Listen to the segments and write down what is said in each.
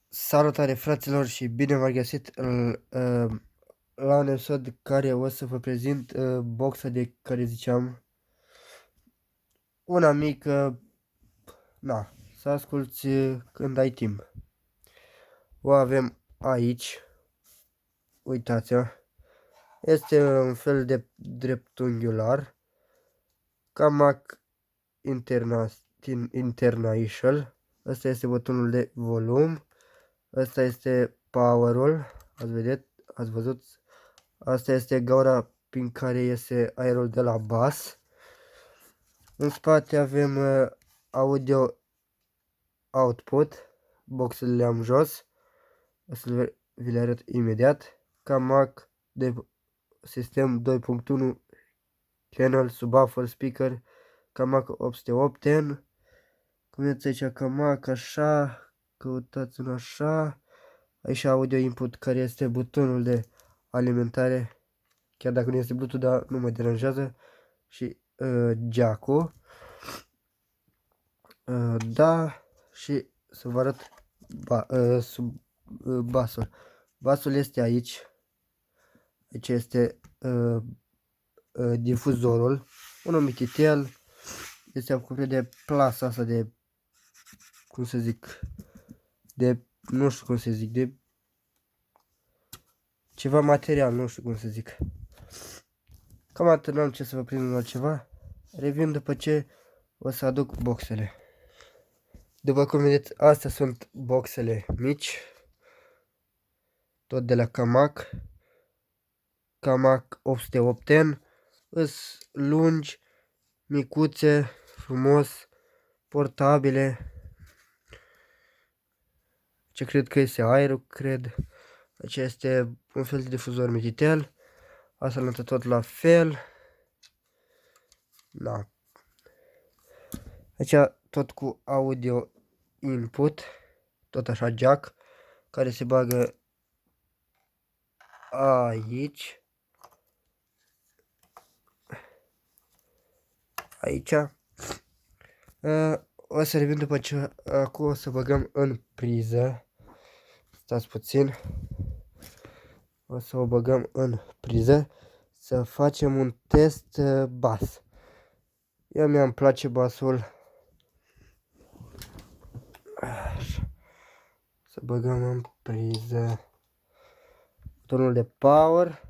Salutare fraților și bine v-am găsit la un episod care o să vă prezint boxa de care ziceam. Una mică, na, să asculti când ai timp. O avem aici, uitați-o, este un fel de dreptunghiular, Kamac International. Asta este butonul de volum, asta este power-ul, ați văzut? Asta este gaura prin care iese aerul de la bas. În spate avem audio output. Boxele le am jos. O să vi le arăt imediat. Kamac de sistem 2.1 channel subwoofer speaker. Kamac 810. Cum vedeți aici Kamac așa. Căutați-l așa. Aici audio input care este butonul de alimentare. Chiar dacă nu este Bluetooth, dar nu mă deranjează. Și jack-ul. Da, și să vă arăt basul. Basul este aici. Aici este difuzorul. Un mititel. Este acoperit de plasa asta de, cum să zic, de, nu știu cum să zic, de ceva material, nu știu cum să zic. Cam atât, n-am ce să vă prind în altceva. Revin după ce o să aduc boxele. După cum vedeți, astea sunt boxele mici. Tot de la Kamac. Kamac 810. Îs lungi, micuțe, frumos, portabile. Ce cred că este aerul, cred. Aici este un fel de difuzor mititel. Asta arată tot la fel. Da. Aici tot cu audio input, tot așa jack, care se bagă aici. Aici. O să revin după ce acum o să băgăm în priză. Stați puțin. O să o băgăm în priză. Să facem un test bas. Eu mi-am place basul. Așa. Să băgăm în priză. Butonul de power.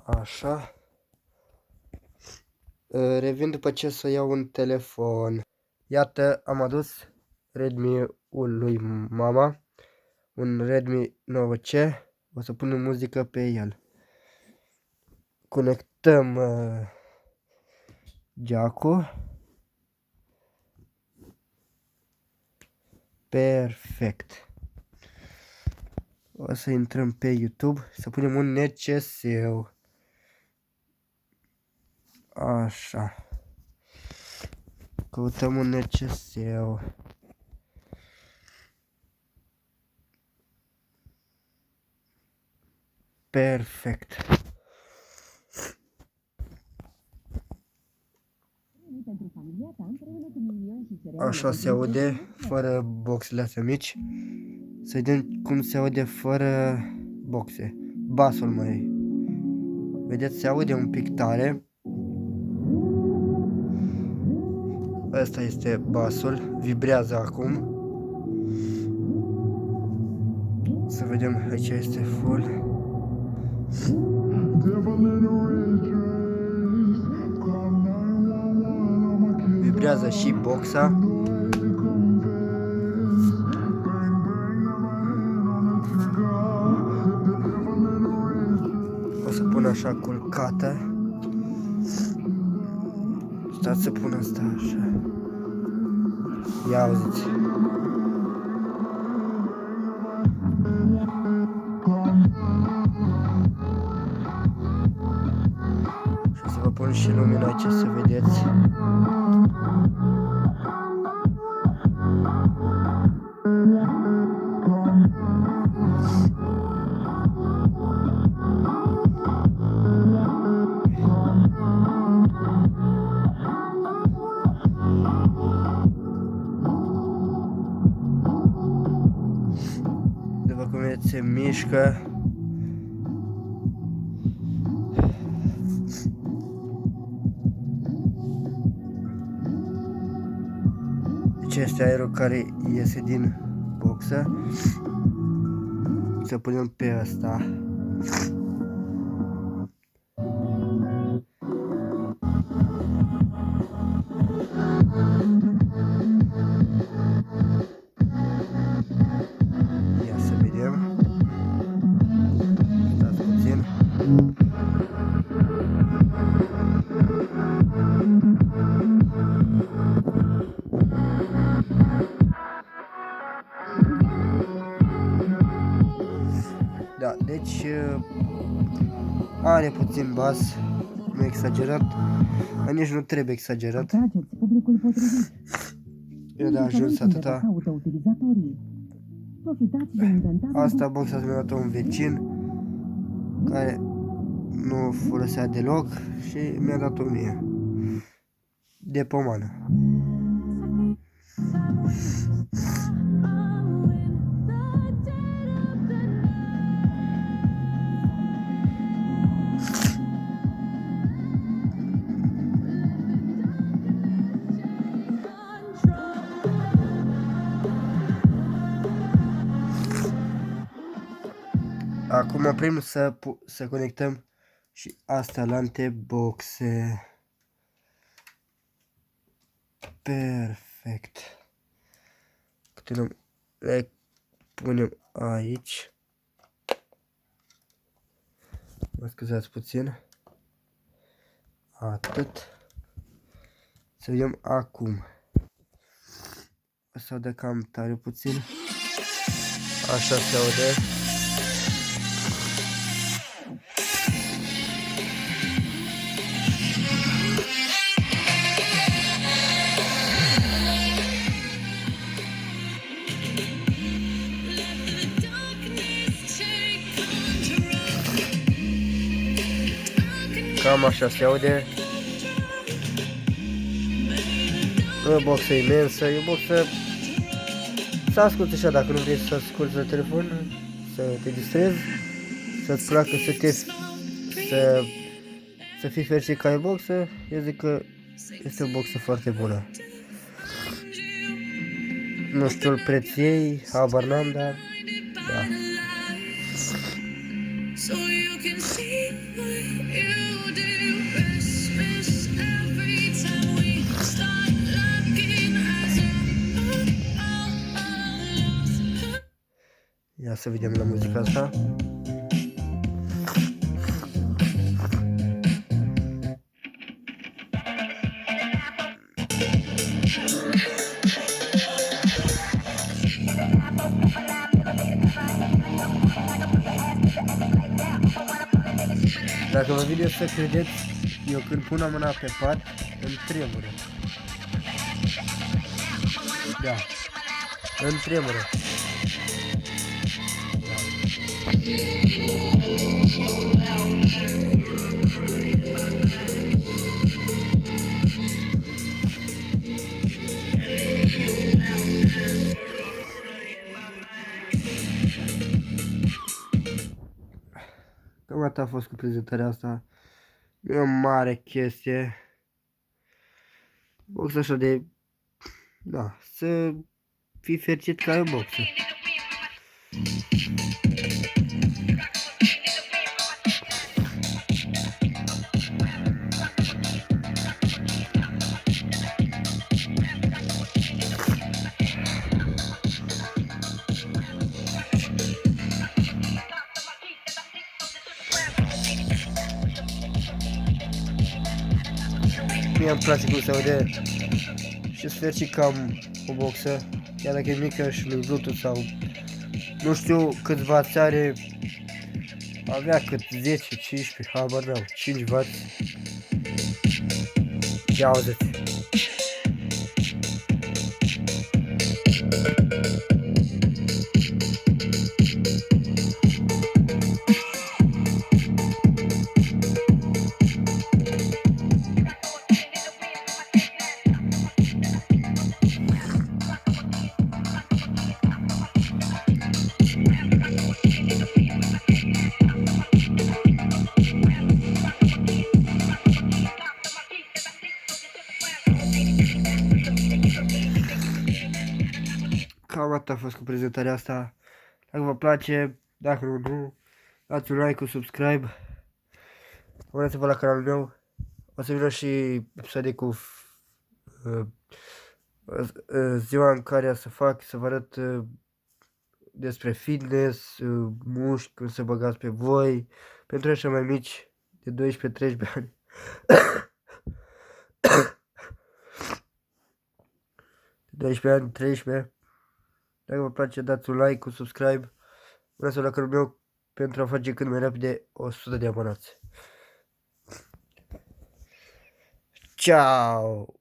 Așa. Revin după ce să iau un telefon. Iată, am adus Redmi-ul lui mama. Un Redmi 9C. O să punem muzică pe el. Conectăm jack-ul. Perfect. O să intrăm pe YouTube. Să punem un neceseu. Așa. Căutăm un neceseu. Perfect. Așa se aude fără boxele astea mici. Să vedem cum se aude fără boxe. Basul mai. Vedeți, se aude un pic tare. Asta este basul. Vibrează acum. Să vedem, aici este full. Vibrează și boxa. O să pun așa culcată. Stați să pun asta așa. Ia auziți. Și o să vă pun și lumina aici să vedeți. se mișcă. Deci este aerul care iese din boxă. Să punem pe ăsta. Ia să vedem. Stați puțin. Da, deci are puțin bas, nu exagerat, dar nici nu trebuie exagerat. Eu de ajuns atâta. Asta boxa mi-a dat un vecin care nu folosea deloc și mi-a dat-o mie de pomană. Acum oprim să conectăm și astea la anteboxe. Perfect. Continuăm, le punem aici. Mă scuzați puțin. Atât. Să vedem acum. O să audă cam tare puțin. Așa se aude. Cam așa se aude. E o boxă imensă, e o boxă să asculti așa dacă nu vrei să asculti la telefon, să te distrezi, să-ți placă să fii fericit ca e boxă, eu zic că este o boxă foarte bună. Nu știu preț ei, habar n-am, dar da. Ia să vedem la muzica asta. Dacă vă vine să credeți, eu când pun mâna pe pat, îmi tremură. Da, îmi tremură. Cam atât a fost cu prezentarea asta. Nu e o mare chestie. Box așa de... Da, să fii fericit ca e o boxă. Mie îmi place cum se aude și sper și cam o boxă, chiar dacă e mică și lui Bluetooth sau nu știu câți W are, avea cât 10, 15, habar n-am, 5 W. Ia auziți. cam atât a fost cu prezentarea asta. Dacă vă place, dacă nu, dați un like, un subscribe. Abonați-vă la canalul meu. O să vină și episoade cu uh, ziua în care o să fac, să vă arăt despre fitness, mușchi, cum să băgați pe voi, pentru așa mai mici, de 12-13 ani. De 12 ani, 13. Dacă vă place, dați un like, un subscribe. Vreau la canalul meu pentru a face cât mai repede 100 de abonați. Ciao!